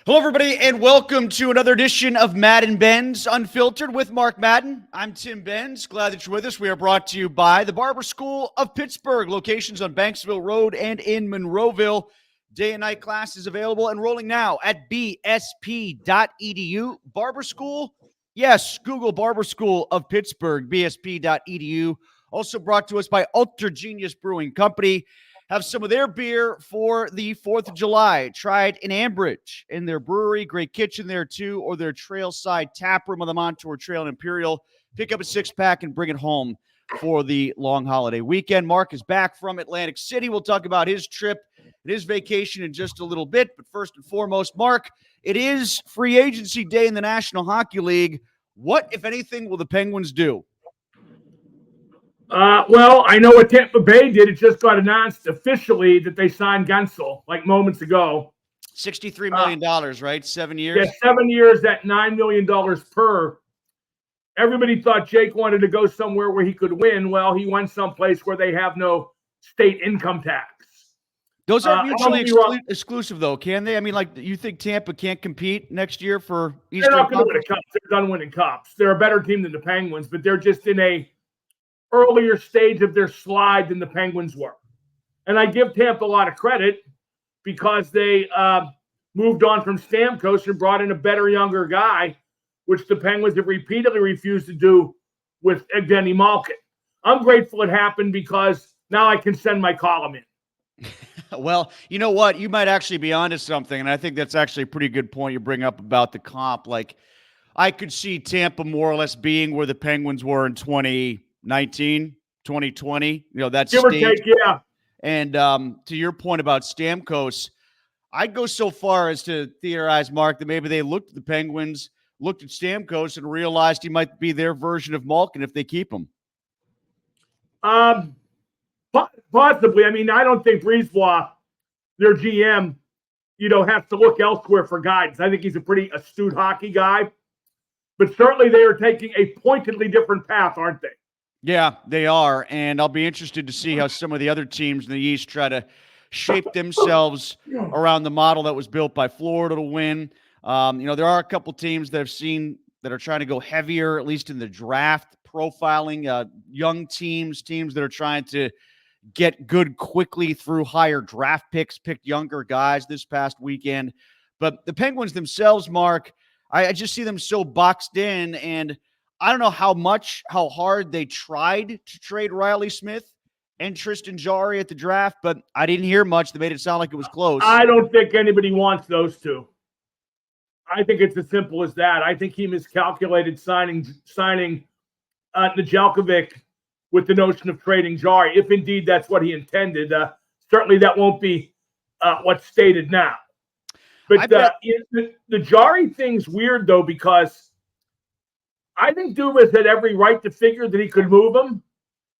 Hello, everybody, and welcome to another edition of Madden Benz Unfiltered with Mark Madden. I'm Tim Benz. Glad that you're with us. We are brought to you by the Barber School of Pittsburgh. Locations on Banksville Road and in Monroeville. Day and night classes available. Enrolling now at bsp.edu. Barber School? Yes, Google Barber School of Pittsburgh, bsp.edu. Also brought to us by Ultra Genius Brewing Company. Have some of their beer for the 4th of July. Try it in Ambridge in their brewery. Great kitchen there, too, or their Trailside Tap Room on the Montour Trail in Imperial. Pick up a six-pack and bring it home for the long holiday weekend. Mark is back from Atlantic City. We'll talk about his trip and his vacation in just a little bit. But first and foremost, Mark, it is free agency day in the National Hockey League. What, if anything, will the Penguins do? Well, I know what Tampa Bay did. It just got announced officially that they signed Guentzel like moments ago. $63 million, right? 7 years? Yeah, 7 years at $9 million per. Everybody thought Jake wanted to go somewhere where he could win. Well, he went someplace where they have no state income tax. Those aren't mutually exclusive, though, can they? I mean, like, you think Tampa can't compete next year for Eastern They're not going to win Conference? a cup. They're done winning cups. They're a better team than the Penguins, but they're just in a earlier stage of their slide than the Penguins were. And I give Tampa a lot of credit because they moved on from Stamkos and brought in a better, younger guy, which the Penguins have repeatedly refused to do with Evgeny Malkin. I'm grateful it happened because now I can send my column in. Well, you know what? You might actually be onto something, and I think that's actually a pretty good point you bring up about the comp. Like, I could see Tampa more or less being where the Penguins were in 2019, 2020, you know, that Give or stage. take, yeah. And to your point about Stamkos, I'd go so far as to theorize, Mark, that maybe they looked at the Penguins, looked at Stamkos, and realized he might be their version of Malkin if they keep him. Possibly. I mean, I don't think Brisebois, their GM, has to look elsewhere for guidance. I think he's a pretty astute hockey guy. But certainly they are taking a pointedly different path, aren't they? Yeah, they are. And I'll be interested to see how some of the other teams in the East try to shape themselves around the model that was built by Florida to win. There are a couple teams that I've seen that are trying to go heavier, at least in the draft profiling, young teams that are trying to get good quickly through higher draft picks, picked younger guys this past weekend. But the Penguins themselves, Mark, I just see them so boxed in, and I don't know how hard they tried to trade Riley Smith and Tristan Jarry at the draft, but I didn't hear much that made it sound like it was close. I don't think anybody wants those two. I think it's as simple as that. I think he miscalculated signing Nedeljkovic with the notion of trading Jarry, if indeed that's what he intended. Certainly that won't be what's stated now. But the Jarry thing's weird, though, because I think Dubas had every right to figure that he could move him.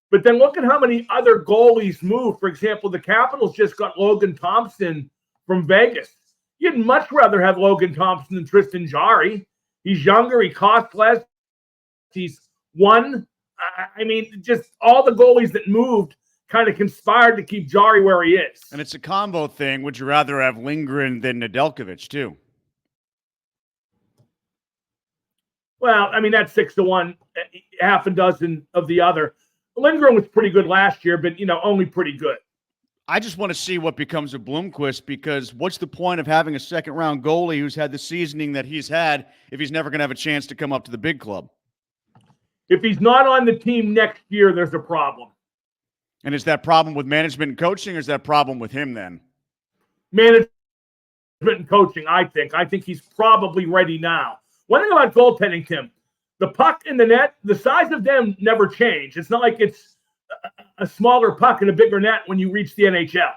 But then look at how many other goalies moved. For example, the Capitals just got Logan Thompson from Vegas. You'd much rather have Logan Thompson than Tristan Jarry. He's younger. He costs less. He's won. I mean, just all the goalies that moved kind of conspired to keep Jarry where he is. And it's a combo thing. Would you rather have Lindgren than Nedeljkovic, too? Well, I mean, that's 6-1, half a dozen of the other. Lindgren was pretty good last year, but, only pretty good. I just want to see what becomes of Blomqvist, because what's the point of having a second-round goalie who's had the seasoning that he's had if he's never going to have a chance to come up to the big club? If he's not on the team next year, there's a problem. And is that problem with management and coaching, or is that problem with him then? Management and coaching, I think. I think he's probably ready now. One thing about goaltending, Tim, the puck in the net, the size of them never change. It's not like it's a smaller puck and a bigger net when you reach the NHL.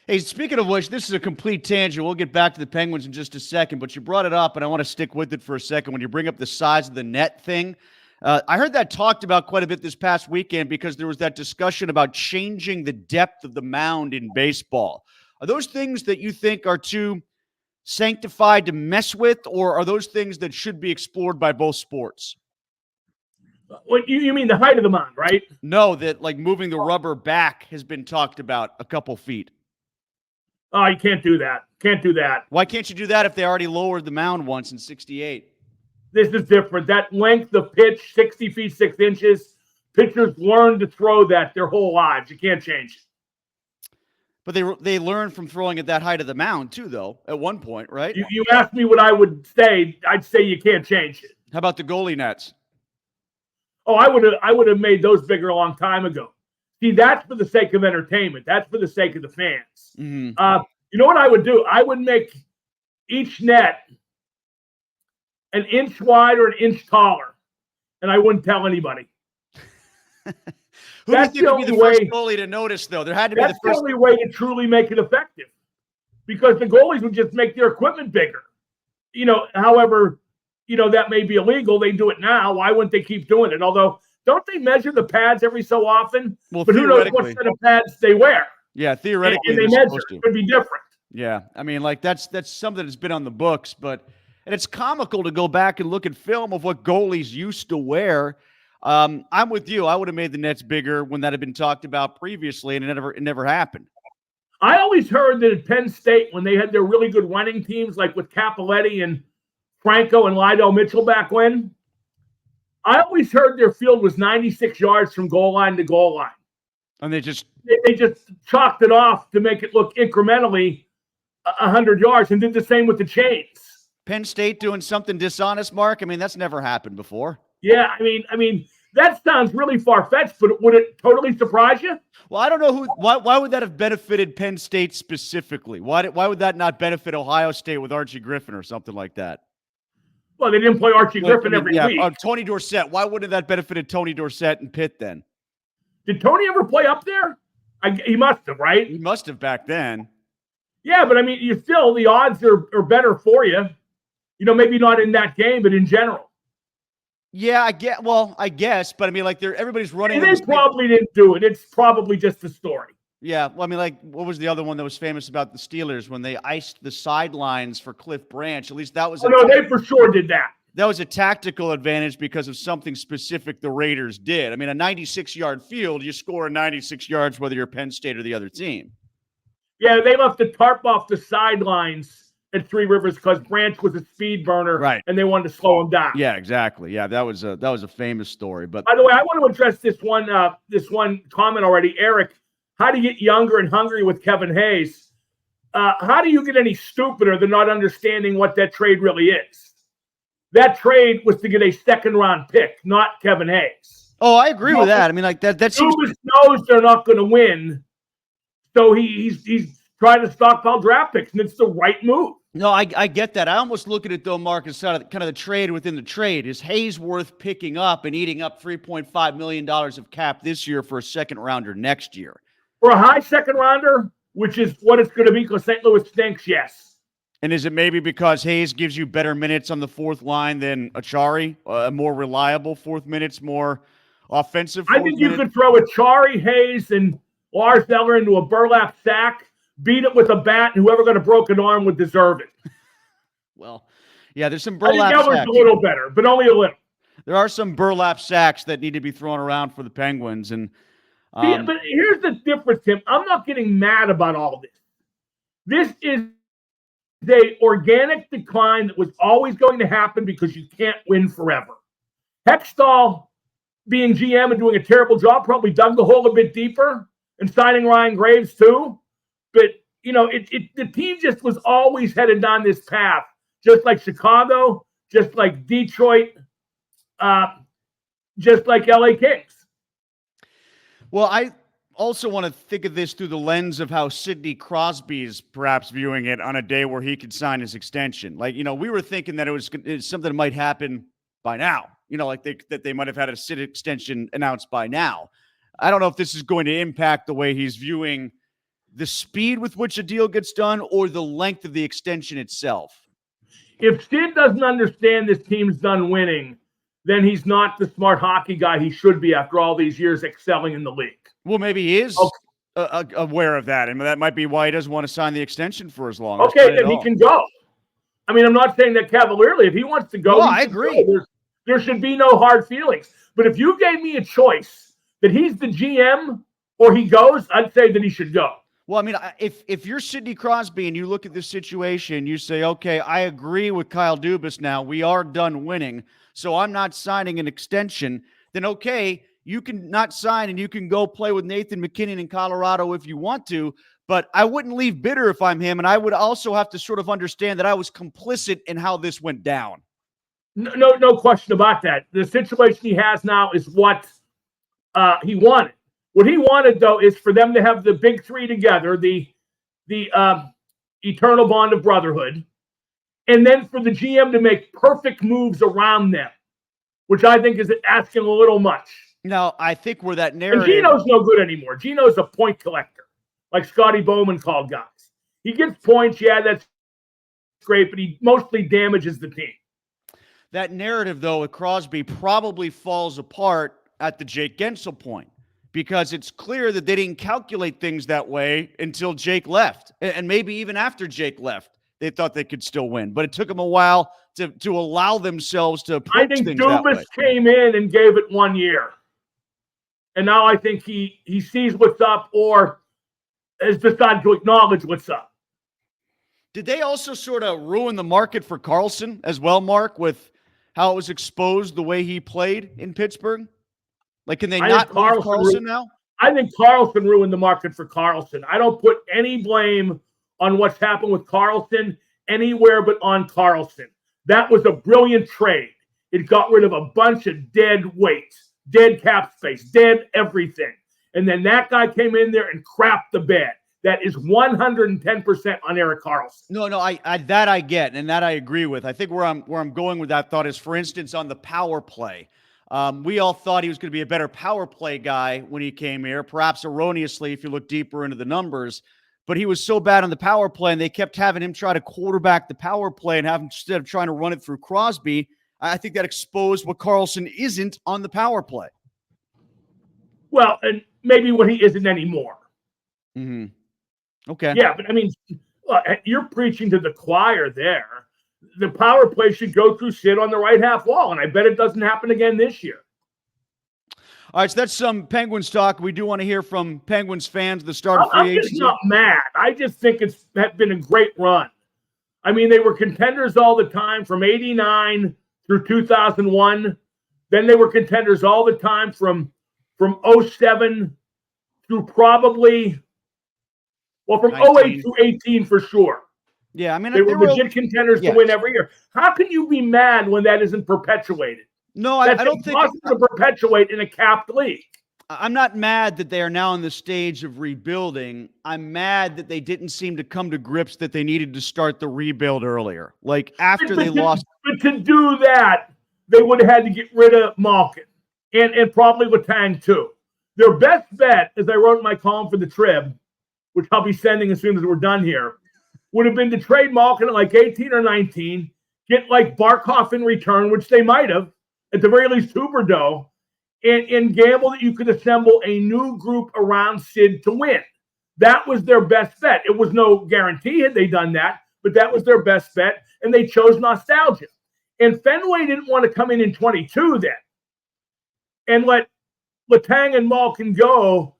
Hey, speaking of which, this is a complete tangent. We'll get back to the Penguins in just a second, but you brought it up, and I want to stick with it for a second. When you bring up the size of the net thing, I heard that talked about quite a bit this past weekend because there was that discussion about changing the depth of the mound in baseball. Are those things that you think are too sanctified to mess with, or are those things that should be explored by both sports? What you mean the height of the mound, right? No, that like moving the rubber back has been talked about a couple feet. Oh, you can't do that. Can't do that. Why can't you do that if they already lowered the mound once in 68? This is different. That length of pitch, 60 feet, 6 inches, pitchers learn to throw that their whole lives. You can't change it. But they learned from throwing at that height of the mound, too, though, at one point, right? You asked me what I would say. I'd say you can't change it. How about the goalie nets? Oh, I would have made those bigger a long time ago. See, that's for the sake of entertainment. That's for the sake of the fans. Mm-hmm. You know what I would do? I would make each net an inch wide or an inch taller, and I wouldn't tell anybody. Who do you think would be the first goalie to notice, though? There had to be the first. That's the only way to truly make it effective, because the goalies would just make their equipment bigger. However, that may be illegal. They do it now. Why wouldn't they keep doing it? Although, don't they measure the pads every so often? Well, but who knows what set of pads they wear? Yeah, theoretically, and they measure. It could be different. Yeah, I mean, like that's something that's been on the books, and it's comical to go back and look at film of what goalies used to wear. I'm with you. I would have made the nets bigger when that had been talked about previously, and it never happened. I always heard that at Penn State, when they had their really good running teams, like with Capoletti and Franco and Lydell Mitchell back when, I always heard their field was 96 yards from goal line to goal line. And they just chalked it off to make it look incrementally 100 yards, and did the same with the chains. Penn State doing something dishonest, Mark? I mean, that's never happened before. Yeah, I mean, that sounds really far-fetched, but would it totally surprise you? Well, I don't know why would that have benefited Penn State specifically? Why would that not benefit Ohio State with Archie Griffin or something like that? Well, they didn't play Archie Griffin every week. Tony Dorsett. Why wouldn't that benefited Tony Dorsett and Pitt then? Did Tony ever play up there? He must have, right? He must have back then. Yeah, but I mean, the odds are better for you. Maybe not in that game, but in general. Yeah, I guess, but I mean, like everybody's running. And they probably didn't do it. It's probably just a story. Yeah, well, I mean, like, what was the other one that was famous about the Steelers when they iced the sidelines for Cliff Branch? At least that was. They for sure did that. That was a tactical advantage because of something specific the Raiders did. I mean, a 96-yard field, you score a 96 yards whether you're Penn State or the other team. Yeah, they left the tarp off the sidelines at Three Rivers because Branch was a speed burner, right? And they wanted to slow him down. Yeah, exactly. Yeah, that was a famous story. But by the way, I want to address this one comment already, Eric. How do you get younger and hungry with Kevin Hayes? How do you get any stupider than not understanding what that trade really is? That trade was to get a second-round pick, not Kevin Hayes. Oh, I agree with that. I mean, like that seems. Dubas knows they're not going to win, so he's trying to stockpile draft picks, and it's the right move. No, I get that. I almost look at it though, Mark, as kind of the trade within the trade. Is Hayes worth picking up and eating up $3.5 million of cap this year for a second-rounder next year? For a high second-rounder, which is what it's going to be because St. Louis stinks, yes. And is it maybe because Hayes gives you better minutes on the fourth line than Achari? More reliable fourth minutes, more offensive fourth I think you could throw Achari, Hayes, and Lars Eller into a burlap sack, beat it with a bat, and whoever got a broken arm would deserve it. Well, yeah, there's some burlap sacks. I think Eller's a little better, but only a little. There are some burlap sacks that need to be thrown around for the Penguins. And but here's the difference, Tim. I'm not getting mad about all of this. This is the organic decline that was always going to happen because you can't win forever. Hextall, being GM and doing a terrible job, probably dug the hole a bit deeper and signing Ryan Graves too. But, the team just was always headed down this path, just like Chicago, just like Detroit, just like LA Kings. Well, I also want to think of this through the lens of how Sydney Crosby is perhaps viewing it on a day where he could sign his extension. Like, we were thinking that it was something that might happen by now, that they might have had a Sid extension announced by now. I don't know if this is going to impact the way he's viewing the speed with which a deal gets done or the length of the extension itself. If Sid doesn't understand this team's done winning, then he's not the smart hockey guy he should be after all these years excelling in the league. Well, maybe he is aware of that, and that might be why he doesn't want to sign the extension for as long. Okay, then he can go. I mean, I'm not saying that cavalierly. If he wants to go, I agree. There should be no hard feelings. But if you gave me a choice that he's the GM or he goes, I'd say that he should go. Well, I mean, if you're Sidney Crosby and you look at this situation, you say, okay, I agree with Kyle Dubas now. We are done winning, so I'm not signing an extension. Then, okay, you can not sign and you can go play with Nathan McKinnon in Colorado if you want to, but I wouldn't leave bitter if I'm him, and I would also have to sort of understand that I was complicit in how this went down. No question about that. The situation he has now is what he wanted. What he wanted, though, is for them to have the big three together, the eternal bond of brotherhood, and then for the GM to make perfect moves around them, which I think is asking a little much. Now, I think where that narrative... And Gino's no good anymore. Gino's a point collector, like Scotty Bowman called guys. He gets points, yeah, that's great, but he mostly damages the team. That narrative, though, with Crosby probably falls apart at the Jake Guentzel point, because it's clear that they didn't calculate things that way until Jake left. And maybe even after Jake left, they thought they could still win. But it took them a while to allow themselves to approach things that way. I think Dubas came in and gave it 1 year. And now I think he sees what's up or has decided to acknowledge what's up. Did they also sort of ruin the market for Karlsson as well, Mark, with how it was exposed the way he played in Pittsburgh? Like, can they not move Karlsson now? I think Karlsson ruined the market for Karlsson. I don't put any blame on what's happened with Karlsson anywhere but on Karlsson. That was a brilliant trade. It got rid of a bunch of dead weights, dead cap space, dead everything. And then that guy came in there and crapped the bed. That is 110% on Erik Karlsson. No, I that I get, and that I agree with. I think where I'm going with that thought is, for instance, on the power play. We all thought he was going to be a better power play guy when he came here, perhaps erroneously if you look deeper into the numbers. But he was so bad on the power play, and they kept having him try to quarterback the power play and have him, instead of trying to run it through Crosby. I think that exposed what Karlsson isn't on the power play. Well, and maybe what he isn't anymore. Mm-hmm. Okay. Yeah, but I mean, you're preaching to the choir there. The power play should go through Sid on the right half wall, and I bet it doesn't happen again this year. All right, so that's some Penguins talk. We do want to hear from Penguins fans at the start of free agency. I'm just not mad. I just think it's been a great run. I mean, they were contenders all the time from 89 through 2001. Then they were contenders all the time from 07 through probably, well, from 08 through 18 for sure. Yeah, I mean, they were legit contenders to win every year. How can you be mad when that isn't perpetuated? No, I don't think it's possible to perpetuate in a capped league. I'm not mad that they are now in the stage of rebuilding. I'm mad that they didn't seem to come to grips that they needed to start the rebuild earlier. Like after they lost. But to do that, they would have had to get rid of Malkin and probably Letang too. Their best bet, as I wrote in my column for the Trib, which I'll be sending as soon as we're done here, would have been to trade Malkin at like 18 or 19, get like Barkov in return, which they might have, at the very least Huberdeau, and gamble that you could assemble a new group around Sid to win. That was their best bet. It was no guarantee had they done that, but that was their best bet, and they chose nostalgia. And Fenway didn't want to come in 22 then and let Letang and Malkin go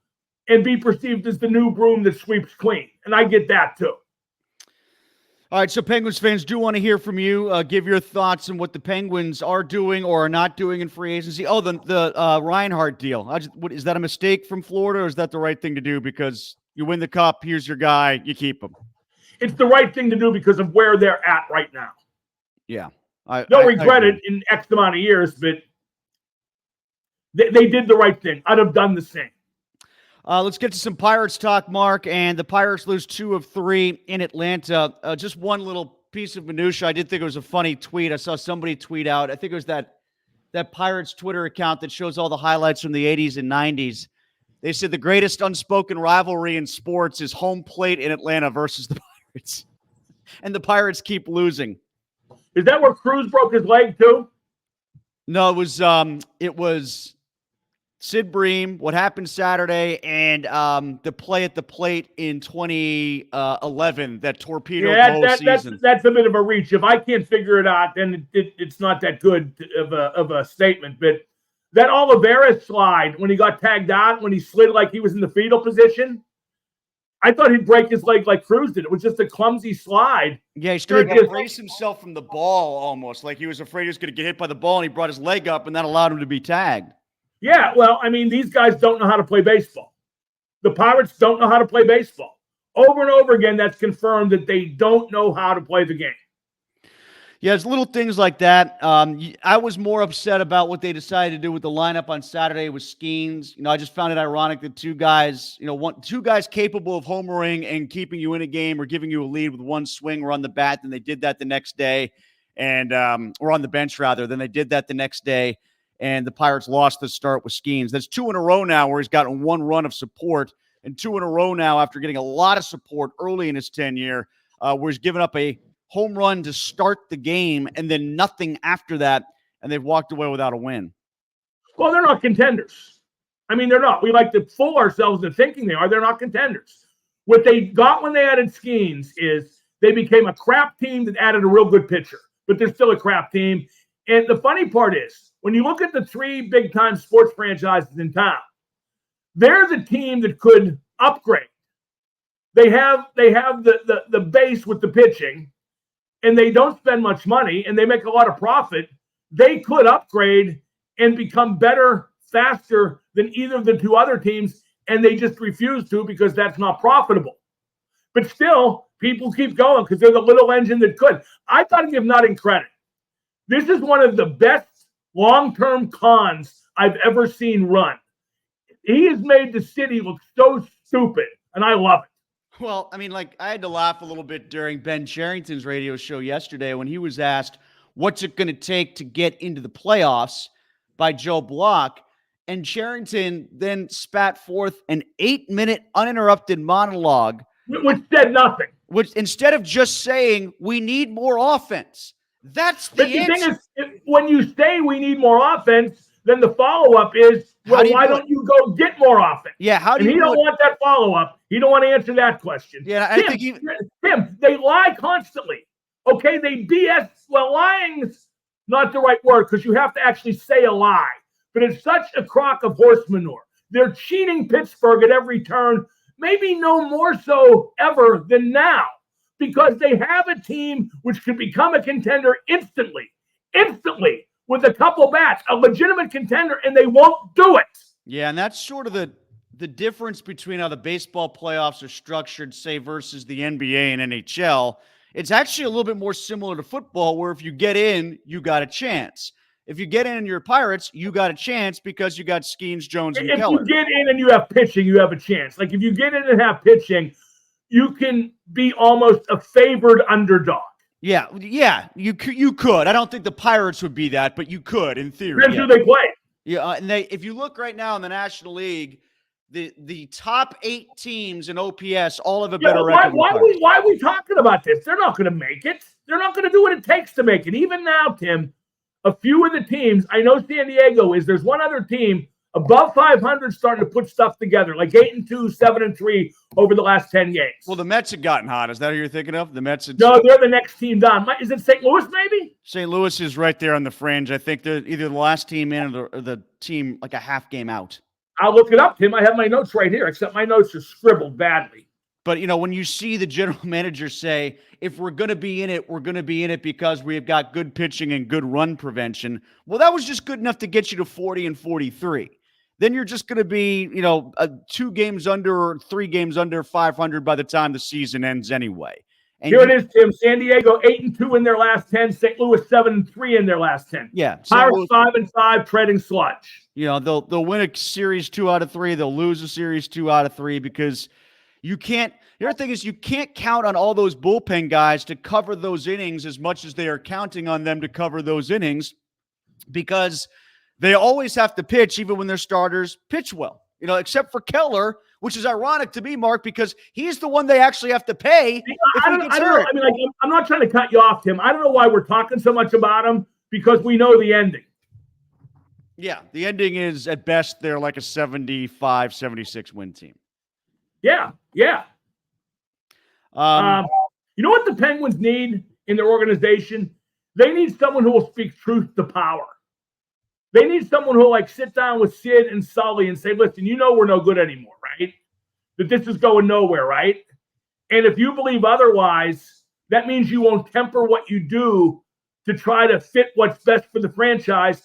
and be perceived as the new broom that sweeps clean. And I get that too. All right, so Penguins fans do want to hear from you. Give your thoughts on what the Penguins are doing or are not doing in free agency. Oh, the Reinhart deal. Is that a mistake from Florida, or is that the right thing to do because you win the cup, here's your guy, you keep him? It's the right thing to do because of where they're at right now. Yeah. They'll regret it in X amount of years, but they did the right thing. I'd have done the same. Let's get to some Pirates talk, Mark. And the Pirates lose 2 of 3 in Atlanta. Just one little piece of minutia. I did think it was a funny tweet. I saw somebody tweet out. I think it was that Pirates Twitter account that shows all the highlights from the 80s and 90s. They said the greatest unspoken rivalry in sports is home plate in Atlanta versus the Pirates. And the Pirates keep losing. Is that where Cruz broke his leg too? No, it was Sid Bream, what happened Saturday, and the play at the plate in 2011 that torpedoed the whole season. That's a bit of a reach. If I can't figure it out, then it's not that good of a statement. But that Oliveira slide when he got tagged out, when he slid like he was in the fetal position, I thought he'd break his leg like Cruz did. It was just a clumsy slide. Yeah, he started to brace himself from the ball almost. Like he was afraid he was going to get hit by the ball, and he brought his leg up, and that allowed him to be tagged. Yeah, well, I mean, these guys don't know how to play baseball. The Pirates don't know how to play baseball. Over and over again, that's confirmed that they don't know how to play the game. Yeah, it's little things like that. I was more upset about what they decided to do with the lineup on Saturday with Skeens. I just found it ironic that two guys capable of homering and keeping you in a game or giving you a lead with one swing or on the bat, then they did that the next day, and or on the bench rather. Then they did that the next day, and the Pirates lost the start with Skeens. That's 2 in a row now where he's gotten one run of support, and 2 in a row now after getting a lot of support early in his tenure, where he's given up a home run to start the game and then nothing after that, and they've walked away without a win. Well, they're not contenders. I mean, they're not. We like to fool ourselves into thinking they are. They're not contenders. What they got when they added Skeens is they became a crap team that added a real good pitcher, but they're still a crap team. And the funny part is, when you look at the 3 big-time sports franchises in town, they're the team that could upgrade. They have the base with the pitching, and they don't spend much money, and they make a lot of profit. They could upgrade and become better, faster than either of the 2 other teams, and they just refuse to because that's not profitable. But still, people keep going because they're the little engine that could. I got to give Nutting credit. This is one of the best long-term cons I've ever seen run. He has made the city look so stupid, and I love it. Well, I mean, I had to laugh a little bit during Ben Cherington's radio show yesterday when he was asked, what's it going to take to get into the playoffs by Joe Block? And Cherington then spat forth an 8-minute uninterrupted monologue. Which said nothing. Which, instead of just saying, we need more offense. That's the answer. But the thing is, when you say we need more offense, then the follow-up is, well, why don't you go get more offense? Yeah, how do you? And he don't want that follow-up. He don't want to answer that question. Yeah, I think Tim, they lie constantly. Okay, they BS. Well, lying's not the right word because you have to actually say a lie. But it's such a crock of horse manure. They're cheating Pittsburgh at every turn, maybe no more so ever than now, because they have a team which can become a contender instantly, with a couple bats, a legitimate contender, and they won't do it. Yeah, and that's sort of the difference between how the baseball playoffs are structured, say, versus the NBA and NHL. It's actually a little bit more similar to football, where if you get in, you got a chance. If you get in and you're Pirates, you got a chance because you got Skeens, Jones, and Keller. If you get in and you have pitching, you have a chance. Like if you get in and have pitching, you can be almost a favored underdog. Yeah, you could. I don't think the Pirates would be that, but you could in theory. That's who they play. Yeah, and if you look right now in the National League, the top 8 teams in OPS all have a better record. Why are we talking about this? They're not going to make it. They're not going to do what it takes to make it. Even now, Tim, a few of the teams, I know San Diego is, there's one other team above 500 starting to put stuff together, like 8-2, 7-3 over the last 10 games. Well, the Mets have gotten hot. Is that who you're thinking of? The Mets? No, they're the next team down. Is it St. Louis, maybe? St. Louis is right there on the fringe. I think they're either the last team in or the team like a half game out. I'll look it up, Tim. I have my notes right here, except my notes are scribbled badly. But, when you see the general manager say, if we're going to be in it, we're going to be in it because we've got good pitching and good run prevention. Well, that was just good enough to get you to 40 and 43. Then you're just going to be, 2 games under or 3 games under 500 by the time the season ends anyway. And here it is, Tim. San Diego 8-2 in their last 10. St. Louis 7-3 in their last 10. Yeah. Pirates 5-5, treading sludge. They'll win a series 2 out of 3. They'll lose a series 2 out of 3 because you can't. The other thing is you can't count on all those bullpen guys to cover those innings as much as they are counting on them to cover those innings, because they always have to pitch even when their starters pitch well. Except for Keller, which is ironic to me, Mark, because he's the one they actually have to pay if he gets hurt. I mean, I'm not trying to cut you off, Tim. I don't know why we're talking so much about him, because we know the ending. Yeah, the ending is, at best, they're like a 75, 76 win team. Yeah. You know what the Penguins need in their organization? They need someone who will speak truth to power. They need someone who will sit down with Sid and Sully and say, listen, we're no good anymore, right? that this is going nowhere, right? And if you believe otherwise, that means you won't temper what you do to try to fit what's best for the franchise.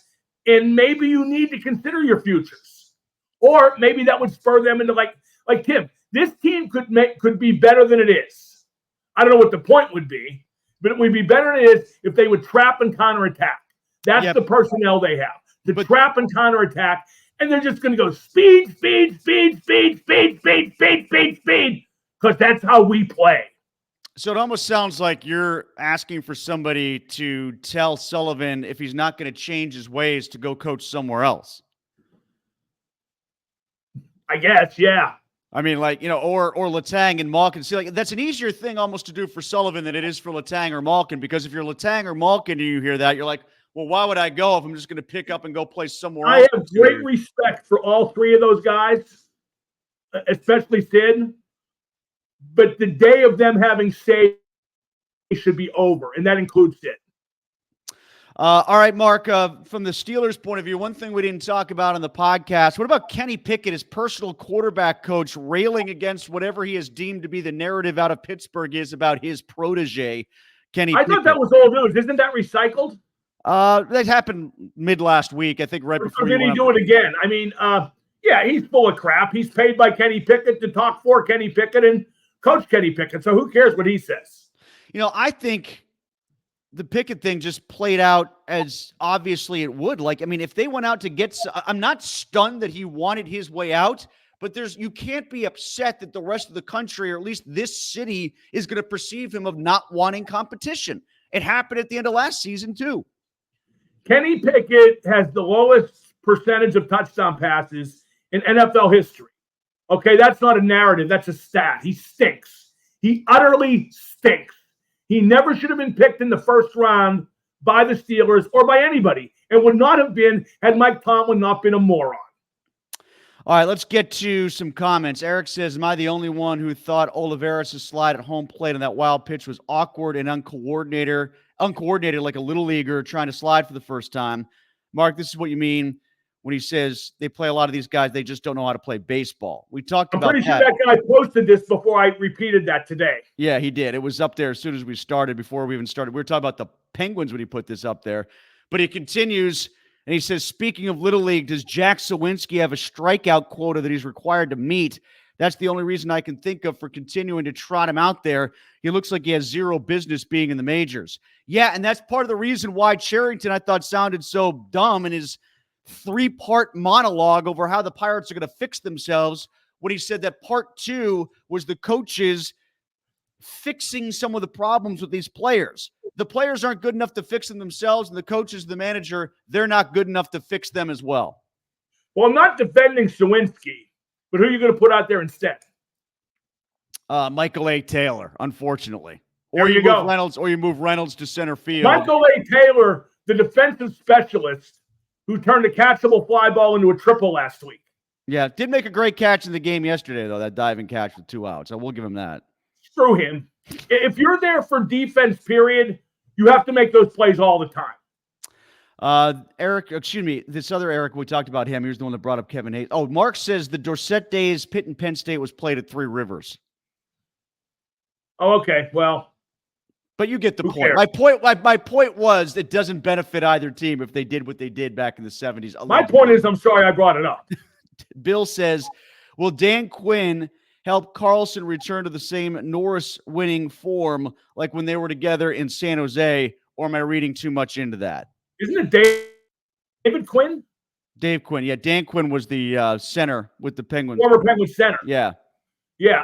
And maybe you need to consider your futures. Or maybe that would spur them into like Tim, this team could be better than it is. I don't know what the point would be, but it would be better than it is if they would trap and counterattack. That's the personnel they have. Trap and counterattack. And they're just going to go speed, because that's how we play. So it almost sounds like you're asking for somebody to tell Sullivan, if he's not going to change his ways, to go coach somewhere else. I guess, yeah. I mean, like, or Letang and Malkin. See, like, that's an easier thing almost to do for Sullivan than it is for Letang or Malkin, because if you're Letang or Malkin and you hear that, you're like, well, why would I go if I'm just going to pick up and go play somewhere else? I have great respect for all three of those guys, especially Sid. But the day of them having say should be over, and that includes Sid. All right, Mark, from the Steelers' point of view, one thing we didn't talk about on the podcast, what about Kenny Pickett, his personal quarterback coach, railing against whatever he has deemed to be the narrative out of Pittsburgh is about his protege, Kenny Pickett? I thought that was old news. Isn't that recycled? That happened mid last week, I think, right before. Did he do it again? I mean, yeah, he's full of crap. He's paid by Kenny Pickett to talk for Kenny Pickett and coach Kenny Pickett. So who cares what he says? I think the Pickett thing just played out as obviously it would. Like, I mean, if they went out to get, I'm not stunned that he wanted his way out, but you can't be upset that the rest of the country, or at least this city, is going to perceive him of not wanting competition. It happened at the end of last season too. Kenny Pickett has the lowest percentage of touchdown passes in NFL history. Okay, that's not a narrative. That's a stat. He stinks. He utterly stinks. He never should have been picked in the first round by the Steelers or by anybody, and would not have been had Mike Tomlin not been a moron. All right, let's get to some comments. Eric says, am I the only one who thought Oliveris' slide at home plate on that wild pitch was awkward and uncoordinated like a little leaguer trying to slide for the first time? Mark, this is what you mean when he says they play a lot of these guys, they just don't know how to play baseball. We talked about that. I'm pretty sure that guy posted this before I repeated that today. Yeah, he did. It was up there as soon as we started, before we even started. We were talking about the Penguins when he put this up there. But he continues, and he says, speaking of Little League, does Jack Sawinski have a strikeout quota that he's required to meet? That's the only reason I can think of for continuing to trot him out there. He looks like he has zero business being in the majors. Yeah, and that's part of the reason why Cherington, I thought, sounded so dumb in his 3-part monologue over how the Pirates are going to fix themselves, when he said that part 2 was the coaches fixing some of the problems with these players. The players aren't good enough to fix them themselves, and the coaches, the manager, they're not good enough to fix them as well. Well, I'm not defending Sawinski, but who are you going to put out there instead? Michael A. Taylor, unfortunately. Or you go move Reynolds to center field. Michael A. Taylor, the defensive specialist, who turned a catchable fly ball into a triple last week. Yeah, did make a great catch in the game yesterday, though, that diving catch with 2 outs. I will give him that. Screw him. If you're there for defense, period, you have to make those plays all the time. This other Eric, we talked about him. He was the one that brought up Kevin Hayes. Oh, Mark says the Dorsett days, Pitt and Penn State was played at Three Rivers. Oh, okay. Well, but you get the point. My point was it doesn't benefit either team if they did what they did back in the 70s. My point is, I'm sorry I brought it up. Bill says, will Dan Quinn help Carlson return to the same Norris winning form like when they were together in San Jose, or am I reading too much into that? Isn't it David Quinn? Dave Quinn. Yeah, Dan Quinn was the center with the Penguins. Former Penguins center. Yeah. Yeah.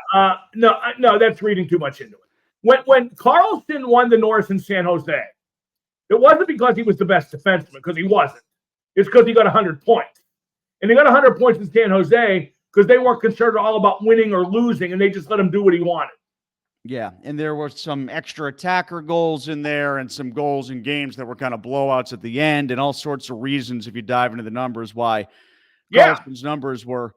No, that's reading too much into it. When Carlson won the Norris in San Jose, it wasn't because he was the best defenseman, because he wasn't. It's because he got 100 points. And he got 100 points in San Jose because they weren't concerned at all about winning or losing, and they just let him do what he wanted. Yeah, and there were some extra attacker goals in there and some goals in games that were kind of blowouts at the end, and all sorts of reasons, if you dive into the numbers, why Carlson's numbers were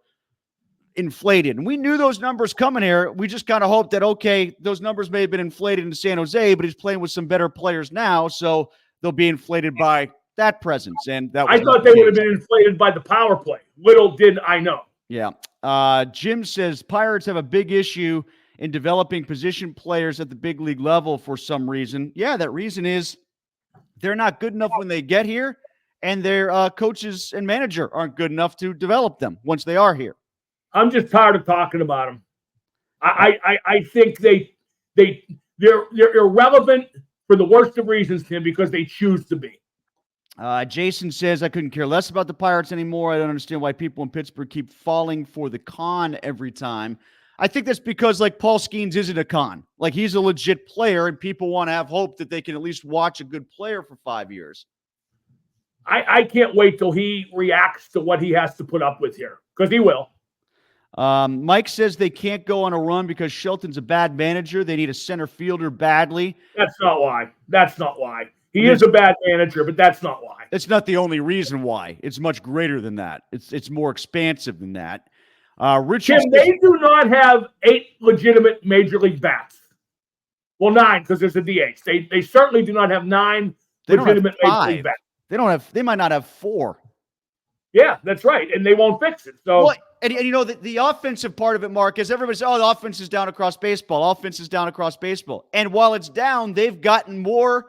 inflated. And we knew those numbers coming here. We just kind of hoped that, okay, those numbers may have been inflated in San Jose, but he's playing with some better players now, so they'll be inflated by that presence. And that was I thought they would have been inflated by the power play. Little did I know. Yeah. Jim says Pirates have a big issue in developing position players at the big league level for some reason. Yeah, that reason is they're not good enough when they get here, and their coaches and manager aren't good enough to develop them once they are here. I'm just tired of talking about them. I think they're irrelevant for the worst of reasons, Tim, because they choose to be. Jason says, I couldn't care less about the Pirates anymore. I don't understand why people in Pittsburgh keep falling for the con every time. I think that's because, like, Paul Skeens isn't a con. Like, he's a legit player, and people want to have hope that they can at least watch a good player for 5 years. I can't wait till he reacts to what he has to put up with here, because he will. Mike says they can't go on a run because Shelton's a bad manager. They need a center fielder badly. That's not why. That's not why. He is a bad manager, but that's not why. That's not the only reason why. It's much greater than that. It's more expansive than that. Richard, Tim, they do not have 8 legitimate major league bats. Well, 9 because there's a DH. They certainly do not have 9 legitimate major league bats. They might not have 4. Yeah, that's right, and they won't fix it. So, well, and you know the offensive part of it, Mark, is everybody says, "Oh, the offense is down across baseball. Offense is down across baseball." And while it's down, they've gotten worse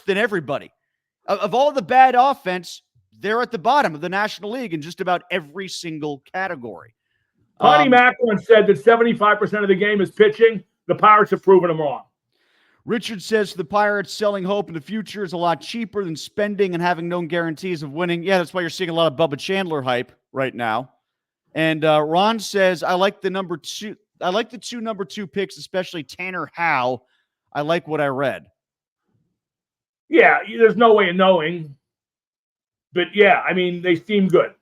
than everybody. Of all the bad offense, they're at the bottom of the National League in just about every single category. Connie Macklin said that 75% of the game is pitching. The Pirates have proven them wrong. Richard says the Pirates selling hope in the future is a lot cheaper than spending and having no guarantees of winning. Yeah, that's why you're seeing a lot of Bubba Chandler hype right now. And Ron says, I like the number 2. I like the 2 number 2 picks, especially Tanner Howe. I like what I read. Yeah, there's no way of knowing. But yeah, I mean, they seem good.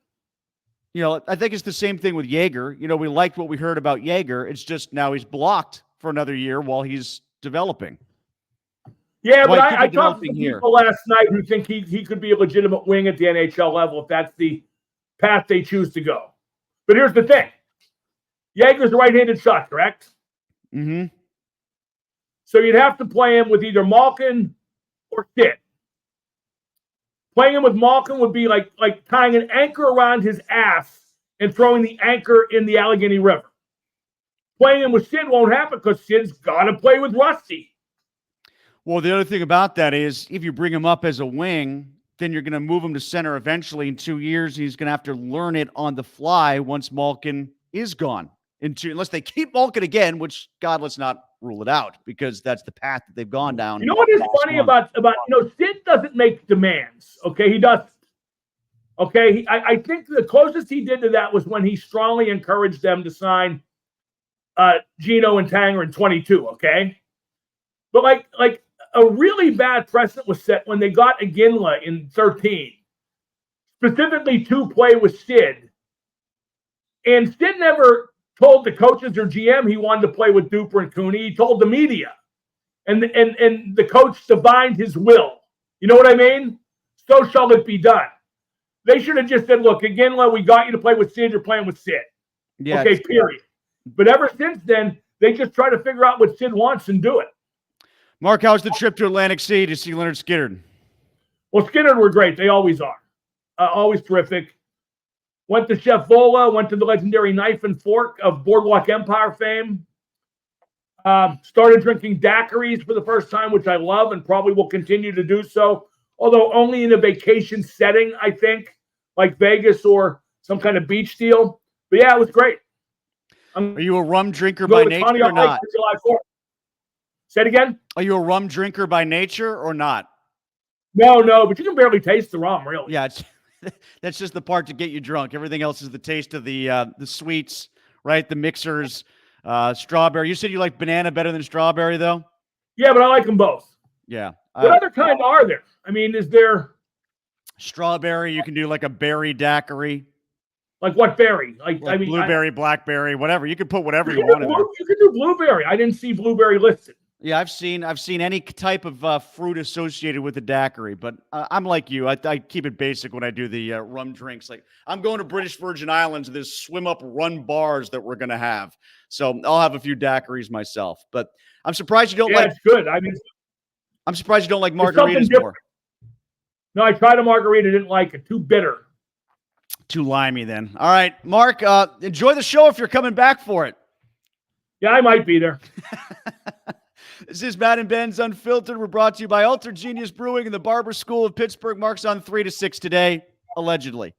You know, I think it's the same thing with Yeager. You know, we liked what we heard about Yeager. It's just now he's blocked for another year while he's developing. Yeah, but I talked to people last night who think he could be a legitimate wing at the NHL level if that's the path they choose to go. But here's the thing. Yeager's a right-handed shot, correct? Mm-hmm. So you'd have to play him with either Malkin or Sid. Playing him with Malkin would be like tying an anchor around his ass and throwing the anchor in the Allegheny River. Playing him with Sid won't happen because Sid's got to play with Rusty. Well, the other thing about that is if you bring him up as a wing, then you're going to move him to center eventually in 2 years. He's going to have to learn it on the fly once Malkin is gone. Unless they keep Malkin again, which, God, let's not rule it out because that's the path that they've gone down. You know what is funny about Sid doesn't make demands, okay? He doesn't. Okay? I think the closest he did to that was when he strongly encouraged them to sign Gino and Tanger in 22, okay? But like a really bad precedent was set when they got Iginla in 13, specifically to play with Sid. And Sid never told the coaches or GM he wanted to play with Duper and Cooney. He told the media. And the coach divined his will. You know what I mean? So shall it be done. They should have just said, look, Iginla, we got you to play with Sid. You're playing with Sid. Yeah, okay, period. But ever since then, they just try to figure out what Sid wants and do it. Mark, how's the trip to Atlantic City to see Leonard Skinner? Well, Skinner were great. They always are. Always terrific. Went to Chef Vola, went to the legendary Knife and Fork of Boardwalk Empire fame. Started drinking daiquiris for the first time, which I love and probably will continue to do so, although only in a vacation setting, I think, like Vegas or some kind of beach deal. But yeah, it was great. Are you a rum drinker by nature or not? Say it again? Are you a rum drinker by nature or not? No, but you can barely taste the rum, really. Yeah, that's just the part to get you drunk. Everything else is the taste of the sweets, right? The mixers, strawberry. You said you like banana better than strawberry, though? Yeah, but I like them both. Yeah. What other kind are there? I mean, is there... Strawberry, you can do like a berry daiquiri. Like what berry? Like blueberry, blackberry, whatever. You can put whatever you want in there. You can do blueberry. I didn't see blueberry listed. Yeah, I've seen any type of fruit associated with the daiquiri, but I'm like you. I keep it basic when I do the rum drinks. Like I'm going to British Virgin Islands. There's swim up run bars that we're gonna have, so I'll have a few daiquiris myself. But I'm surprised you don't like. It's good. I mean, I'm surprised you don't like margaritas more. No, I tried a margarita. Didn't like it. Too bitter. Too limey then. All right, Mark, enjoy the show if you're coming back for it. Yeah, I might be there. This is Madden Benz Unfiltered. We're brought to you by Ultra Genius Brewing and the Barber School of Pittsburgh. Mark's on 3 to 6 today, allegedly.